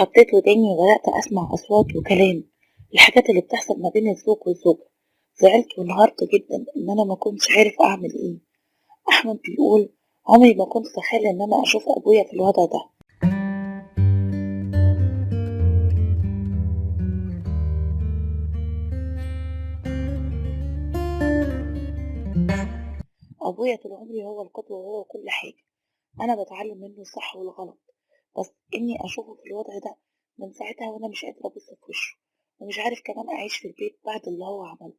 حطيت وداني وبدأت أسمع أصوات وكلام، الحاجات اللي بتحصل ما بين الزوج والزوجة. زعلت وانهارت جدا إن أنا ما كنتش عارف أعمل إيه. أحمد بيقول: عمري ما كنت أتخيل إن أنا أشوف أبويا في الوضع ده. أبويا طول عمري هو القدوة وهو كل حاجة. أنا بتعلم منه الصح والغلط، بس إني أشوفه في الوضع ده من ساعتها وأنا مش قادرة أبص في وشه، ومش عارف كمان أعيش في البيت بعد اللي هو عمله.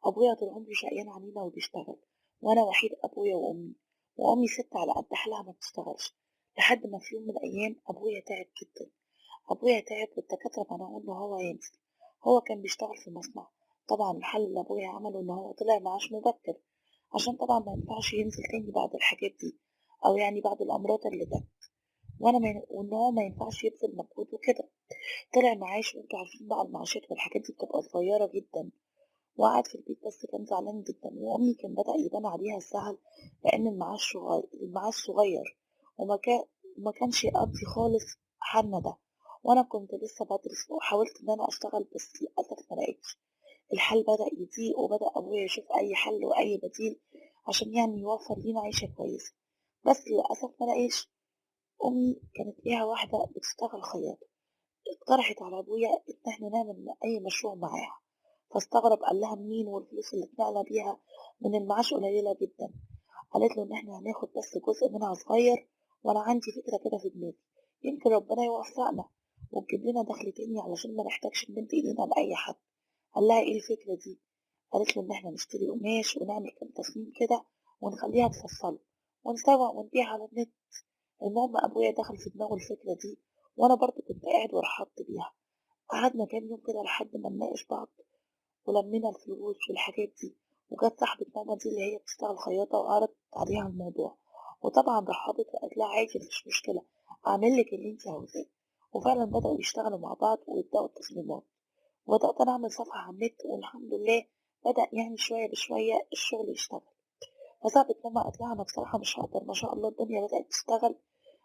أبويا طول عمره شقيان علينا وبيشتغل، وأنا وحيد أبويا وأمي، وأمي ست على قد حالها ما بتشتغلش. لحد ما في يوم من الأيام أبويا تعب جدا. أبويا تعب والدكاترة منعوه إن هو ينزل. هو كان بيشتغل في مصنع. طبعا الحل اللي أبويا عمله إن هو طلع معاش مبكر، عشان طبعا ما ينفعش ينزل تاني بعد الحاجات دي، أو يعني بعد الأمراض اللي جت. وإن هو ما ينفعش يبذل مجهود وكده. طلع معاش، وانتوا عارفين بقى المعاشات والحاجات دي بتبقى صغيرة جدا. وقعد في البيت بس كان زعلان جدا، وأمي كان بدأ يبان عليها الزعل، لأن المعاش صغير، وما كانش يقضي خالص حالنا ده. وأنا كنت لسه بدرس وحاولت إن أنا أشتغل، بس للأسف ملقتش. الحال بدأ يضيق، وبدأ أبويا يشوف أي حل وأي بديل عشان يعني يوفر لينا عيشة كويسة، بس للأسف ملقاش. أمي كانت ليها واحدة بتشتغل خياطة، اقترحت على أبويا إن احنا نعمل أي مشروع معاها. فاستغرب، قال لها: منين؟ والفلوس اللي طلعنا بيها من المعاش قليلة جدا. قالت له إن احنا هناخد بس جزء منها صغير، وأنا عندي فكرة كده في دماغي، يمكن ربنا يوفقنا وتجيب لنا دخل تاني علشان ما نحتاجش نمد ايدينا لأي حد. قال لها: ايه الفكرة دي؟ قالت له إن احنا نشتري قماش ونعمل كام تصميم كده، ونخليها تفصله ونسوق ونبيع على النت. المهم أبويا دخل في دماغه الفكرة دي، وأنا برضه كنت قاعد ورحبت بيها. قعدنا كام يوم كده لحد ما نناقش بعض، ولمينا الفلوس والحاجات دي. وجت صاحبة ماما دي اللي هي بتشتغل خياطة وعرضت عليها الموضوع، وطبعا رحبت وقالت لها: عادي، مفيش مشكلة، أعمل لك اللي انت عاوزاه. وفعلا بدأوا يشتغلوا مع بعض ويبدأوا التصميمات. وبدأت أنا أعمل صفحة على النت، والحمد لله بدأ يعني شوية بشوية الشغل يشتغل. فصاحبة ماما قالت لها: أنا بصراحة مش هقدر، ما شاء الله الدنيا بدأت تشتغل.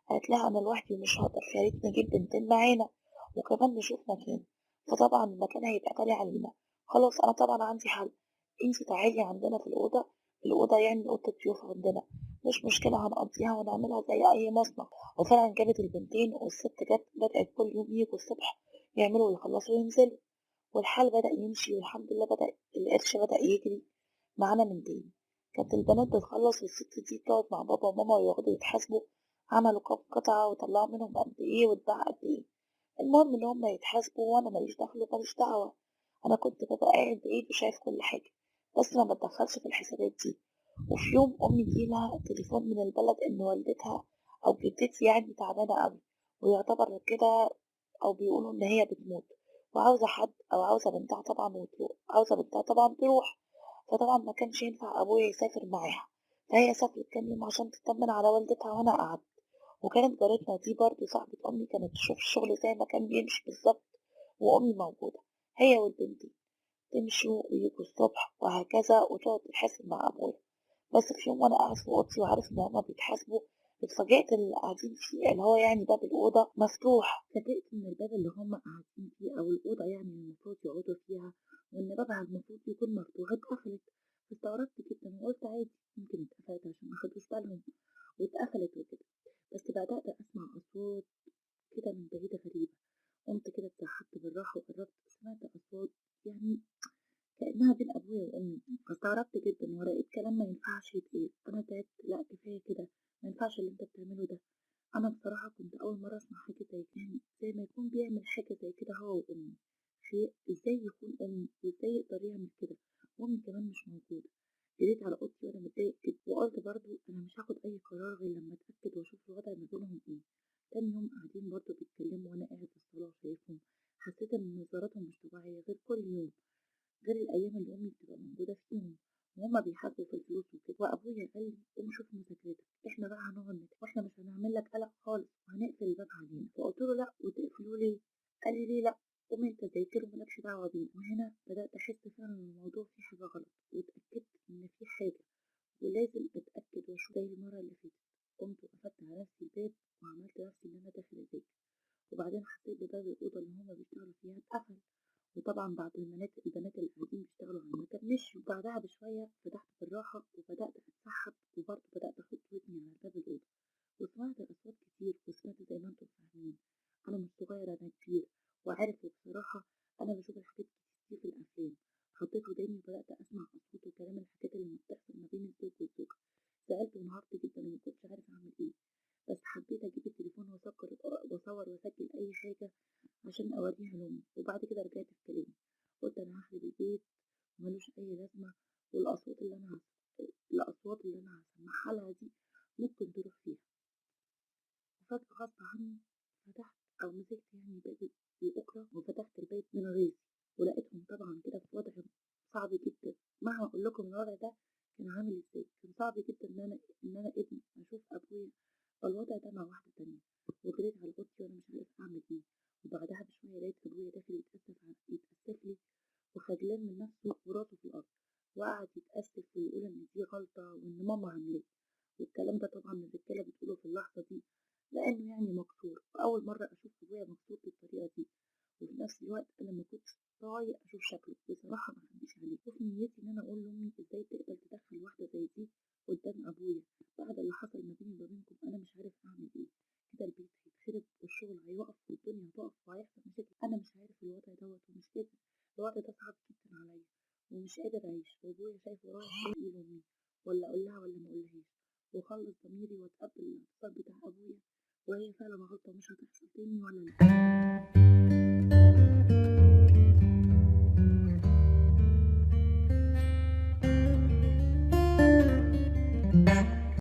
قالت لها: أنا لوحدي ومش هقدر، فياريت نجيب بنتين معانا وكمان نشوف مكان. فطبعا المكان هيبقى غالي علينا. خلاص، أنا طبعا عندي حل، انتي تعالي عندنا في الأوضة يعني أوضة الضيوف عندنا، مش مشكلة، هنقضيها ونعملها زي أي مصنع. وفعلا جابت البنتين، والست جت بدأت كل يوم يجوا الصبح يعملوا ويخلصوا وينزلوا. والحال بدأ يمشي، والحمد لله القرش بدأ يجري معانا من تاني. كانت البنات بتخلص والست دي تقعد مع بابا وماما ويقعدوا يتحاسبوا عملوا كام قطعة وطلعوا منهم قد ايه واتباع قد ايه. المهم ان هما يتحاسبوا، وانا ماليش دخل وماليش دعوة. انا كنت ببقى قاعد بعيد وشايف كل حاجة، بس ما بتدخلش في الحسابات دي. وفي يوم امي جيلها تليفون من البلد ان والدتها او جدتي يعني تعبانة قوي، ويعتبر كده، او بيقولوا ان هي بتموت، وعاوزة حد، او عاوزة بنتها طبعا وتروح، عاوزة بنتها طبعا تروح. فطبعا ما كانش ينفع ابويا يسافر معاها، فهي سافرت كام يوم عشان تطمن على والدتها، وانا قعدت. وكانت جارتنا دي برضه صاحبة أمي كانت تشوف الشغل زي ما كان بيمشي بالظبط، وأمي موجودة هي والبنتين، تمشوا ويجوا الصبح وهكذا، وتقعد تتحاسب مع أبويا. بس في يوم وأنا قاعد في أوضتي وعارف إن هما بيتحاسبوا، اتفاجئت اللي قاعدين فيه اللي هو يعني باب الأوضة مفتوح. اتفاجئت إن الباب اللي هما قاعدين فيه، أو الأوضة يعني المفروض يقعدوا فيها، وإن بابها المفروض يكون مفتوح اتقفلت. استغربت جدا وقلت عادي، يمكن اتقفلت عشان مخدوش بالهم واتقفلت وكده. بس بدأت أسمع أصوات كده من بعيد غريبة. قمت كده اتسحبت بالراحة وقربت، سمعت أصوات يعني كأنها بين أبويا وأمي. فاستغربت جدا ولقيت كلام ما ينفعش يتقال. أنا تعبت، لا كفاية كده، ما ينفعش اللي أنت بتعمله ده. أنا بصراحة كنت أول مرة أسمع حاجة زي كده، زي ما يكون بيعمل حاجة زي كده هو وأمي. شيء إزاي يكون أمي وإزاي يقدر يعمل كده وأمي كمان مش موجودة. جريت على أوضتي وأنا متضايق جدا، وقلت برضه أنا مش هاخد أي قرار غير لما أتأكد وأشوف الوضع ما بينهم إيه. تاني يوم قاعدين برضه بيتكلموا وأنا قاعد في الصالة وشايفهم. حسيت إن نظراتهم مش طبيعية، غير كل يوم، غير الأيام اللي أمي بتبقى موجودة فيهم، وهما بيحاسبوا في الفلوس وكده. وأبويا قال لي: قوم شوف مذاكرتك، إحنا بقى هنقعد نذاكر، وإحنا مش هنعمل لك قلق خالص، وهنقفل الباب علينا. فقلت له: لأ، وتقفلوه ليه؟ قال لي: ليه لأ؟ قوم أنت ذاكر وملكش دعوة بينا. وهنا بدأت أحس فعلا إن الموضوع فيه حاجة غلط، واتأكدت إن في حاجة، ولازم أتأكد وأشوف زي المرة اللي فاتت. قمت وقفلت على نفسي الباب، وعملت نفسي إن أنا داخل أذاكر. وبعدين حسيت باب الأوضة اللي هما بيشتغلوا فيها اتقفل، وطبعا بعد البنات اللي قاعدين بيشتغلوا على المكان مشيوا. بعدها بشوية فتحت بالراحة وبدأت أتسحب، وبرضه بدأت أحط ودني على باب الأوضة، وسمعت أصوات كتير، وسمعت زي ما انتم فاهمين أنا مش صغير، أنا كبير وعارف. وبصراحة أنا بشوف الحاجات كتير في الأفلام. حطيت وداني وبدأت أسمع أصوات وكلام الحاجات اللي بتحصل ما بين الزوج والزوجة. زعلت وانهارت جدا ومكنتش عارف أعمل إيه، بس حبيت أجيب التليفون وأصور وأسجل أي حاجة عشان أوريها لأمي. وبعد كده رجعت في كلامي، قلت أنا هخرب البيت ملوش أي لازمة، والأصوات اللي أنا هسمعها لها دي ممكن تروح فيها. وفجأة غصب عني فتحت أو مسكت يعني باب الأوكرا وفتحت البيت من غيظي، ولقيتهم طبعا كده في وضع صعب جدا. مهما أقول لكم الوضع ده كان عامل ازاي، كان صعب جدا إن أنا ابني أشوف أبويا فالوضع ده مع واحدة تانية. وجريت على أوضتي وأنا مش عارف أعمل إيه، وبعدها بشوية لقيت أبويا داخل يتأسف لي وخجلان من نفسه وراسه في الأرض، وقعد يتأسف ويقول إن دي غلطة وإن ماما عملت. والكلام ده طبعا الرجالة بتقوله في اللحظة دي لأنه يعني مكسور، وأول مرة أشوف أبويا مكسور بالطريقة دي. وفي نفس الوقت أنا ما كنتش طايق أشوف شكله بصراحة، ما حبيش عليه. وفي نيتي إن أنا أقول لأمي إزاي تقبل تدخل واحدة زي دي قدام أبويا بعد اللي حصل ما بيني وما بينكم. أنا مش عارف أعمل إيه، كده البيت هيتخرب والشغل هيوقف والدنيا هتقف وهيحصل مشاكل. أنا مش عارف الوضع دوت ومش قادر، الوضع ده صعب جدا عليا ومش قادر أعيش. وأبويا شايفه رايح يقول لأمي ولا أقول لها ولا ما أقولهاش، وأخلص ضميري وأتقبل الاعتذار بتاع أبويا وهي فعلا غلطة مش هتحصل تاني ولا لأ.